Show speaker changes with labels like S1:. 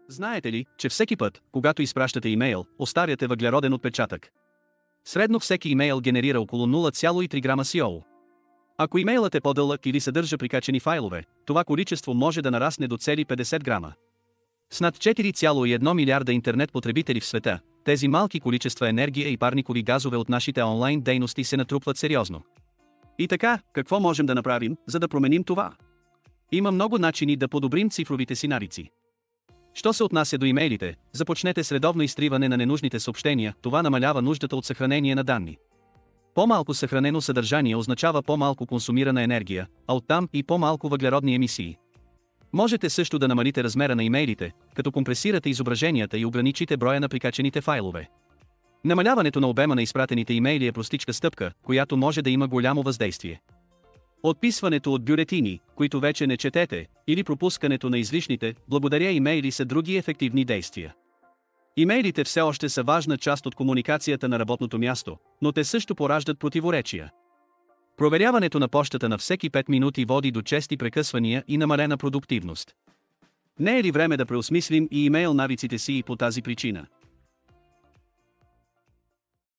S1: Знаете ли, че всеки път, когато изпращате имейл, оставяте въглероден отпечатък? Средно всеки имейл генерира около 0,3 грама CO. Ако имейлът е по-дълъг или съдържа прикачени файлове, това количество може да нарасне до цели 50 грама. С над 4,1 милиарда интернет потребители в света, тези малки количества енергия и парникови газове от нашите онлайн дейности се натрупват сериозно. И така, какво можем да направим, за да променим това? Има много начини да подобрим цифровите си навици. Що се отнася до имейлите, започнете с редовно изтриване на ненужните съобщения, това намалява нуждата от съхранение на данни. По-малко съхранено съдържание означава по-малко консумирана енергия, а оттам и по-малко въглеродни емисии. Можете също да намалите размера на имейлите, като компресирате изображенията и ограничите броя на прикачените файлове. Намаляването на обема на изпратените имейли е простичка стъпка, която може да има голямо въздействие. Отписването от бюлетини, които вече не четете, или пропускането на излишните "благодаря" имейли са други ефективни действия. Имейлите все още са важна част от комуникацията на работното място, но те също пораждат противоречия. Проверяването на пощата на всеки 5 минути води до чести прекъсвания и намалена продуктивност. Не е ли време да преосмислим и имейл навиците си и по тази причина?